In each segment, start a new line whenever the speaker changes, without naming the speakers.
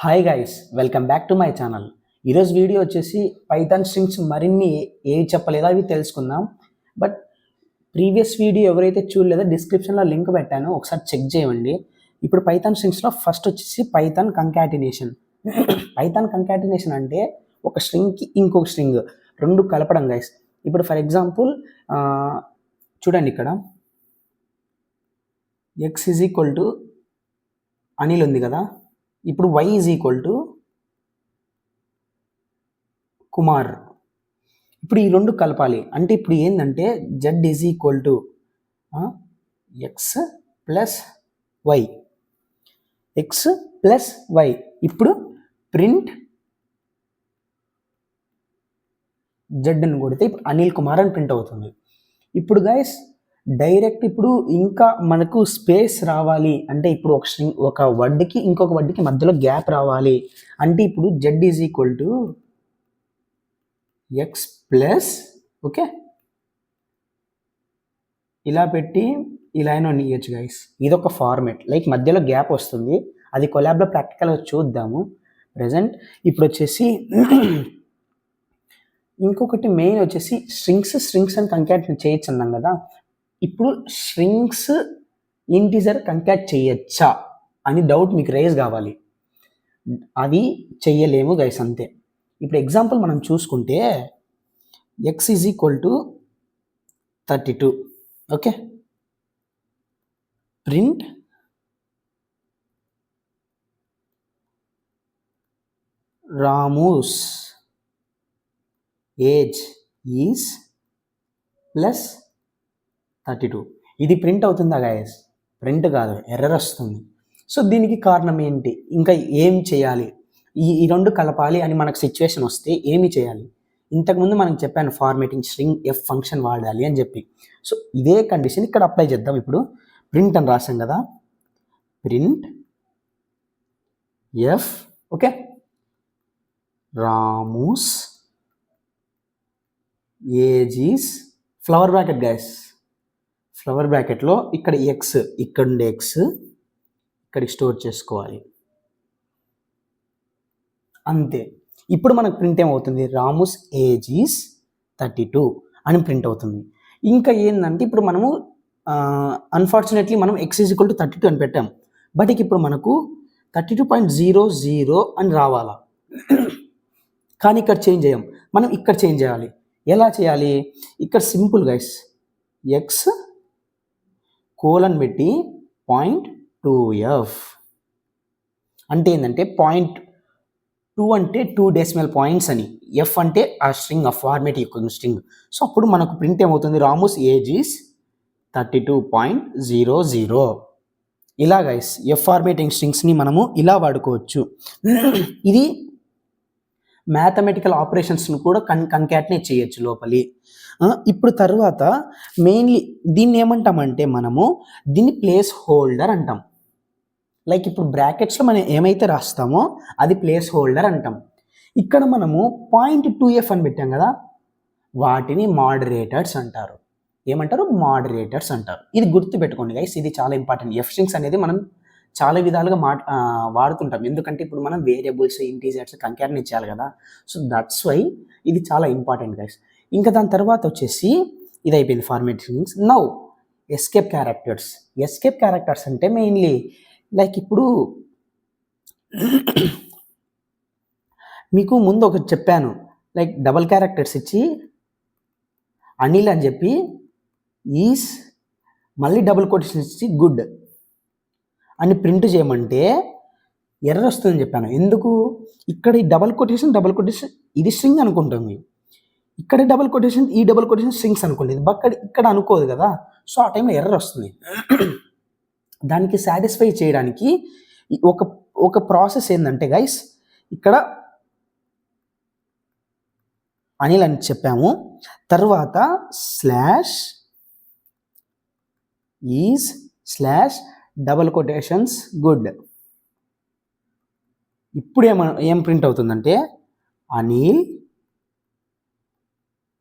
Hi guys, welcome back to my channel. ఈరోజు video వచ్చేసి Python strings మరిన్ని ఏవి చెప్పలేదో అవి తెలుసుకుందాం. బట్ ప్రీవియస్ వీడియో ఎవరైతే చూడలేదో డిస్క్రిప్షన్లో లింక్ పెట్టాను, ఒకసారి చెక్ చేయండి. ఇప్పుడు పైథాన్ స్ట్రింగ్స్లో ఫస్ట్ వచ్చేసి పైథాన్ కంకాటినేషన్. పైథాన్ కంకాటినేషన్ అంటే ఒక స్ట్రింగ్కి ఇంకొక స్ట్రింగ్ రెండు కలపడం గైస్. ఇప్పుడు ఫర్ ఎగ్జాంపుల్ చూడండి, ఇక్కడ x is equal to Anil ఉంది కదా. ఇప్పుడు y is equal to Kumar. ఇప్పుడు ఈ రెండు కలపాలి అంటే ఇప్పుడు ఏంటంటే z is equal to X plus Y, X plus Y. ఇప్పుడు ప్రింట్ జెడ్ అని కొడితే ఇప్పుడు అనిల్ కుమార్ అని ప్రింట్ అవుతుంది. ఇప్పుడు గైస్ డైరెక్ట్ ఇప్పుడు ఇంకా మనకు స్పేస్ రావాలి అంటే ఇప్పుడు ఒక స్ట్రింగ్ ఒక వర్డ్కి ఇంకొక వర్డ్కి మధ్యలో గ్యాప్ రావాలి అంటే ఇప్పుడు Z is equal to X plus okay ఇలా పెట్టి ఇలా అయినా ఇవ్వచ్చు గైస్. ఇదొక ఫార్మేట్, లైక్ మధ్యలో గ్యాప్ వస్తుంది. అది కొలాబ్లో ప్రాక్టికల్గా చూద్దాము ప్రజెంట్. ఇప్పుడు వచ్చేసి ఇంకొకటి మెయిన్ వచ్చేసి స్ట్రింగ్స్ అని కంకాట్ చేయొచ్చు అన్నాం కదా. ఇప్పుడు స్ట్రింగ్స్ ఇంటిజర్ కంకాట్ చేయొచ్చా అని డౌట్ మీకు రేజ్ కావాలి. అది చెయ్యలేము గైస్, అంతే. ఇప్పుడు ఎగ్జాంపుల్ మనం చూసుకుంటే X is equal to 32 okay. Print Ramu's age is plus 32. ఇది ప్రింట్ అవుతుందా గాయస్? ప్రింట్ కాదు, ఎర్రర్ వస్తుంది. సో దీనికి కారణం ఏంటి? ఇంకా ఏం చేయాలి? ఈ రెండు కలపాలి అని మనకు సిచ్యువేషన్ వస్తే ఏమి చేయాలి? ఇంతకుముందు మనం చెప్పాను ఫార్మేటింగ్ స్ట్రింగ్ ఎఫ్ ఫంక్షన్ వాడాలి అని చెప్పి. సో ఇదే కండిషన్ ఇక్కడ అప్లై చేద్దాం. ఇప్పుడు ప్రింట్ అని రాసాం కదా, print F okay Ramu's age is flower bracket guys. Flower బ్రాకెట్లో ఇక్కడ ఎక్స్, ఇక్కడ ఉండే ఎక్స్ ఇక్కడికి స్టోర్ చేసుకోవాలి, అంతే. ఇప్పుడు మనకు ప్రింట్ ఏమవుతుంది? రామూస్ ఏజ్ ఈజ్ 32 అని ప్రింట్ అవుతుంది. ఇంకా ఏంటంటే ఇప్పుడు మనము అన్ఫార్చునేట్లీ మనం ఎక్స్ ఈజ్ ఈక్వల్ టు 32 అని పెట్టాం. బట్ ఇప్పుడు మనకు 32.00 అని రావాలా. కానీ ఇక్కడ చేంజ్ చేయం, మనం ఇక్కడ చేంజ్ చేయాలి. ఎలా చేయాలి? ఇక్కడ సింపుల్ గైస్, ఎక్స్ కోలన్ పెట్టి 0.2f అంటే ఏంటంటే 0.2 అంటే 2 డెసిమల్ పాయింట్స్ అని, ఎఫ్ అంటే ఆ స్ట్రింగ్, ఆ ఫార్మేట్ యొక్క స్ట్రింగ్. సో అప్పుడు మనకు ప్రింట్ ఏమవుతుంది? Ramu's age is 32.00. ఇలా గైస్ ఎఫ్ ఫార్మేటింగ్ స్ట్రింగ్స్ని మనము ఇలా వాడుకోవచ్చు. ఇది మ్యాథమెటికల్ ఆపరేషన్స్ను కూడా కంకాటినేట్ చేయొచ్చు లోపలి. ఇప్పుడు తర్వాత మెయిన్లీ దీన్ని ఏమంటామంటే మనము దీన్ని ప్లేస్ హోల్డర్ అంటాం. లైక్ ఇప్పుడు బ్రాకెట్స్లో మనం ఏమైతే రాస్తామో అది ప్లేస్ హోల్డర్ అంటాం. ఇక్కడ మనము 0.2f అని పెట్టాం కదా, వాటిని మోడరేటర్స్ అంటారు. ఏమంటారు? మోడరేటర్స్ అంటారు. ఇది గుర్తుపెట్టుకోండి గైస్, ఇది చాలా ఇంపార్టెంట్. ఎఫ్ స్ట్రింగ్స్ అనేది మనం చాలా విధాలుగా వాడుతుంటాం. ఎందుకంటే ఇప్పుడు మనం వేరియబుల్స్, ఇంటీజర్స్ కంకాటినేట్ చేయాలి కదా. సో దట్స్ వై ఇది చాలా ఇంపార్టెంట్ గైస్. ఇంకా దాని తర్వాత వచ్చేసి ఇది అయిపోయింది format strings. Now escape characters. Escape characters అంటే మెయిన్లీ లైక్ ఇప్పుడు మీకు ముందు ఒకటి చెప్పాను, లైక్ డబల్ క్యారెక్టర్స్ ఇచ్చి అనిల్ అని చెప్పి ఈస్ మళ్ళీ డబుల్ కొటేషన్ ఇచ్చి గుడ్ అని ప్రింట్ చేయమంటే ఎర్రర్ వస్తుందని చెప్పాను. ఎందుకు? ఇక్కడ ఈ డబల్ కొటేషన్ ఇది స్ట్రింగ్ అనుకుంటుంది, ఇక్కడ డబుల్ కొటేషన్ ఈ డబుల్ కొటేషన్ స్ట్రింగ్స్ అనుకుంటుంది, బట్ ఇక్కడ అనుకోదు కదా. సో ఆ టైంలో ఎర్రర్ వస్తుంది. దానికి సాటిస్ఫై చేయడానికి ఒక ప్రాసెస్ ఏంటంటే గైస్, ఇక్కడ అనిల్ అని చెప్పాము, తర్వాత slash is slash double quotations good. ఇప్పుడు ఏం ప్రింట్ అవుతుందంటే Anil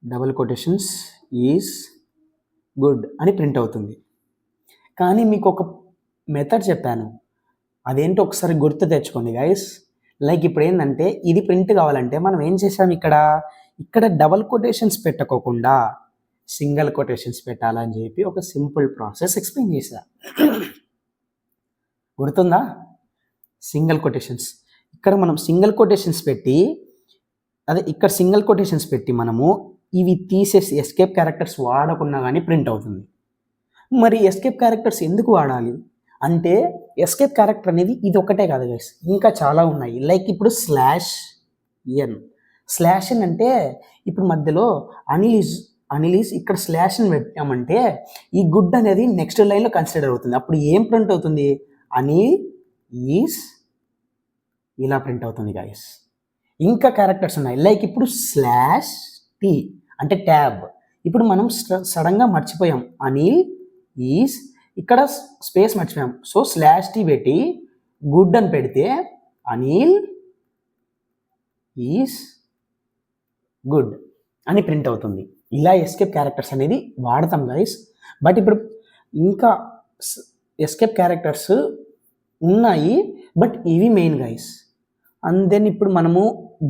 double quotations is good అని ప్రింట్ అవుతుంది. కానీ మీకు ఒక మెథడ్ చెప్పాను, అదేంటో ఒకసారి గుర్తు తెచ్చుకోండి గైస్. లైక్ ఇప్పుడు ఏంటంటే ఇది ప్రింట్ కావాలంటే మనం ఏం చేసాం, ఇక్కడ డబల్ కొటేషన్స్ పెట్టకోకుండా సింగిల్ కొటేషన్స్ పెట్టాలని చెప్పి ఒక సింపుల్ ప్రాసెస్ ఎక్స్ప్లెయిన్ చేశా. గుర్తుందా? Single quotations. ఇక్కడ మనం సింగిల్ కొటేషన్స్ పెట్టి ఇక్కడ సింగిల్ కొటేషన్స్ పెట్టి మనము ఇవి తీసేసి ఎస్కేప్ క్యారెక్టర్స్ వాడకుండా కానీ ప్రింట్ అవుతుంది. మరి ఎస్కేప్ క్యారెక్టర్స్ ఎందుకు వాడాలి అంటే, ఎస్కేప్ క్యారెక్టర్ అనేది ఇది ఒకటే కాదు గైస్, ఇంకా చాలా ఉన్నాయి. లైక్ ఇప్పుడు /n అంటే ఇప్పుడు మధ్యలో అనిల్ ఇక్కడ /n పెట్టామంటే ఈ గుడ్ అనేది నెక్స్ట్ లైన్లో కన్సిడర్ అవుతుంది. అప్పుడు ఏం ప్రింట్ అవుతుంది, అనిల్ ఈజ్ ఇలా ప్రింట్ అవుతుంది గైస్. ఇంకా క్యారెక్టర్స్ ఉన్నాయి. లైక్ ఇప్పుడు /t అంటే ట్యాబ్. ఇప్పుడు మనం సడన్గా మర్చిపోయాం, అనిల్ ఈజ్ ఇక్కడ స్పేస్ మర్చిపోయాం. సో /t పెట్టి గుడ్ అని పెడితే అనిల్ ఈజ్ గుడ్ అని ప్రింట్ అవుతుంది. ఇలా ఎస్కేప్ క్యారెక్టర్స్ అనేది వాడతాం గైస్. బట్ ఇప్పుడు ఇంకా ఎస్కేప్ క్యారెక్టర్స్ ఉన్నాయి, బట్ ఇవి మెయిన్ గైస్. అండ్ దెన్ ఇప్పుడు మనము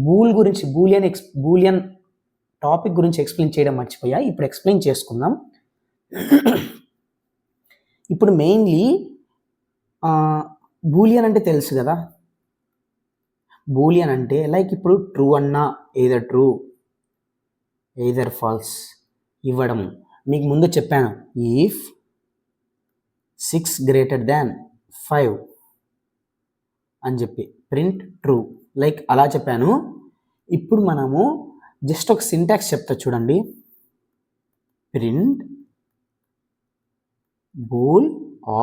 బూలియన్ టాపిక్ గురించి ఎక్స్ప్లెయిన్ చేయడం మర్చిపోయా, ఇప్పుడు ఎక్స్ప్లెయిన్ చేసుకుందాం. ఇప్పుడు మెయిన్లీ బూలియన్ అంటే తెలుసు కదా. బూలియన్ అంటే లైక్ ఇప్పుడు ట్రూ అన్నా ఎయిదర్ ట్రూ ఎయిదర్ ఫాల్స్ ఇవ్వడం. మీకు ముందు చెప్పాను, ఇఫ్ 6 > 5 అని చెప్పి ప్రింట్ ట్రూ, లైక్ అలా చెప్పాను. ఇప్పుడు మనము జస్ట్ ఒక సింటాక్స్ చెప్తా చూడండి. ప్రింట్ బూల్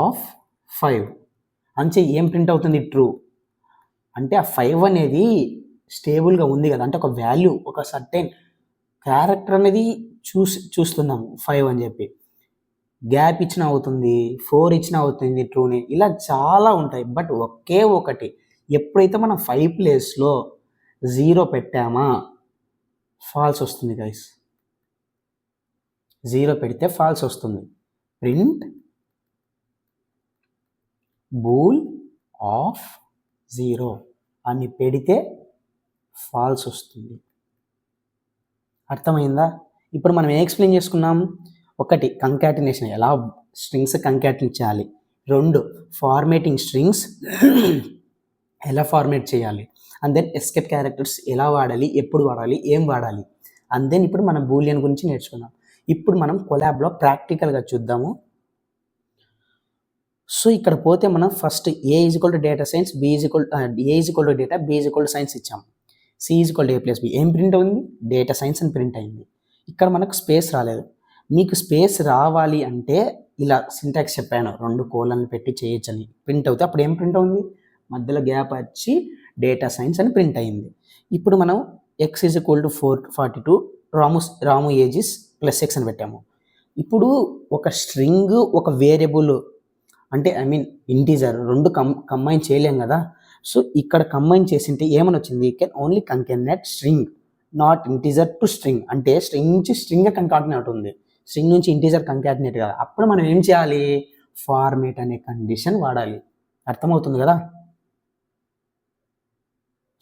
ఆఫ్ 5 అంటే ఏం ప్రింట్ అవుతుంది, ట్రూ. అంటే ఆ 5 అనేది స్టేబుల్గా ఉంది కదా, అంటే ఒక వాల్యూ, ఒక సర్టెన్ క్యారెక్టర్ అనేది చూస్తున్నాము 5 అని చెప్పి. గ్యాప్ ఇచ్చిన అవుతుంది, 4 ఇచ్చిన అవుతుంది ట్రూని, ఇలా చాలా ఉంటాయి. బట్ ఒకే ఒకటి, ఎప్పుడైతే మనం 5 ప్లేస్లో 0 పెట్టామా ఫాల్స్ వస్తుంది గైస్. 0 పెడితే ఫాల్స్ వస్తుంది. ప్రింట్ బూల్ ఆఫ్ 0 అని పెడితే ఫాల్స్ వస్తుంది. అర్థమైందా? ఇప్పుడు మనం ఏం ఎక్స్ప్లెయిన్ చేసుకున్నాం, ఒకటి కంకాటినేషన్, ఎలా స్ట్రింగ్స్ కంకాటినేట్ చేయాలి. 2 ఫార్మేటింగ్ స్ట్రింగ్స్ ఎలా ఫార్మేట్ చేయాలి. అండ్ దెన్ ఎస్కేప్ క్యారెక్టర్స్ ఎలా వాడాలి, ఎప్పుడు వాడాలి, ఏం వాడాలి. అండ్ దెన్ ఇప్పుడు మనం బూలియన్ గురించి నేర్చుకుందాం. ఇప్పుడు మనం కొలాబ్లో ప్రాక్టికల్గా చూద్దాము. సో ఇక్కడ పోతే మనం first A = data science, A = data, B = science ఇచ్చాం. C = A + B ఏం ప్రింట్ అయింది, డేటా సైన్స్ అని ప్రింట్ అయింది. ఇక్కడ మనకు స్పేస్ రాలేదు. మీకు స్పేస్ రావాలి అంటే ఇలా సింటాక్స్ చెప్పాను, 2 కోలన్లు పెట్టి చేయొచ్చని. ప్రింట్ అవుతే అప్పుడు ఏం ప్రింట్ అవుతుంది, మధ్యలో గ్యాప్ వచ్చి డేటా సైన్స్ అని ప్రింట్ అయింది. ఇప్పుడు మనం x = 442, Ramu age is +x అని పెట్టాము. ఇప్పుడు ఒక స్ట్రింగ్ ఒక వేరియబుల్ అంటే ఇంటీజర్ 2 కంబైన్ చేయలేం కదా. సో ఇక్కడ కంబైన్ చేసింటే ఏమని వచ్చింది, can only concatenate string not integer to string. అంటే స్ట్రింగ్ నుంచి స్ట్రింగ్ కంకాటినేట్ ఉంది, స్ట్రింగ్ నుంచి ఇంటీజర్ కంకాటినేట్ కదా. అప్పుడు మనం ఏం చేయాలి, ఫార్మేట్ అనే కండిషన్ వాడాలి. అర్థమవుతుంది కదా.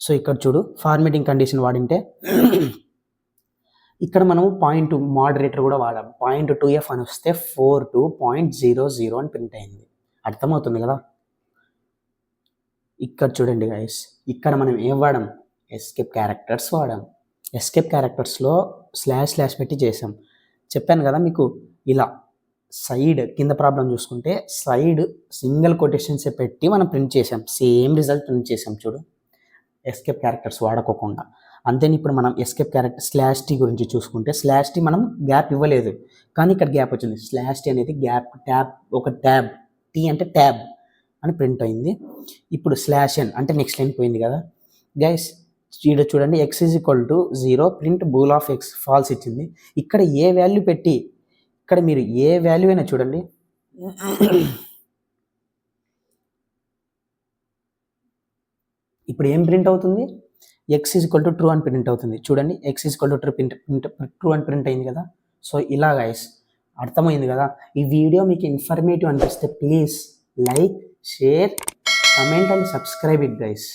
సో ఇక్కడ చూడు, ఫార్మేటింగ్ కండిషన్ వాడింటే ఇక్కడ మనము పాయింట్ మోడరేటర్ కూడా వాడాం. .2f అని వస్తే 42.00 అని ప్రింట్ అయింది. అర్థమవుతుంది కదా. ఇక్కడ చూడండి గైస్, ఇక్కడ మనం ఏం వాడాం, ఎస్కేప్ క్యారెక్టర్స్ వాడాం. ఎస్కేప్ క్యారెక్టర్స్లో // పెట్టి చేసాం. చెప్పాను కదా మీకు, ఇలా సైడ్ కింద ప్రాబ్లం చూసుకుంటే సైడ్ సింగిల్ కొటేషన్స్ పెట్టి మనం ప్రింట్ చేసాం, సేమ్ రిజల్ట్ ప్రింట్ చేసాం చూడు, ఎస్కేప్ క్యారెక్టర్స్ వాడుకోకుండా. అంతేని ఇప్పుడు మనం ఎస్కేప్ క్యారెక్టర్ /t గురించి చూసుకుంటే, /t మనం గ్యాప్ ఇవ్వలేదు, కానీ ఇక్కడ గ్యాప్ వచ్చింది. /t అనేది గ్యాప్, ట్యాబ్, ఒక ట్యాబ్, టీ అంటే ట్యాబ్ అని ప్రింట్ అయింది. ఇప్పుడు /n అంటే నెక్స్ట్ లైన్ పోయింది కదా గైస్. ఇక్కడ చూడండి, x = 0 print bool of x false ఇచ్చింది. ఇక్కడ ఏ వాల్యూ పెట్టి, ఇక్కడ మీరు ఏ వాల్యూ అయినా చూడండి, ఇప్పుడు ఏం ప్రింట్ అవుతుంది, x = ట్రూ అని ప్రింట్ అవుతుంది. చూడండి, x = ట్రూ అని ప్రింట్ అయింది కదా. సో ఇలా గైస్, అర్థమైంది కదా. ఈ వీడియో మీకు ఇన్ఫర్మేటివ్ అనిపిస్తే please like, share, comment and subscribe it guys.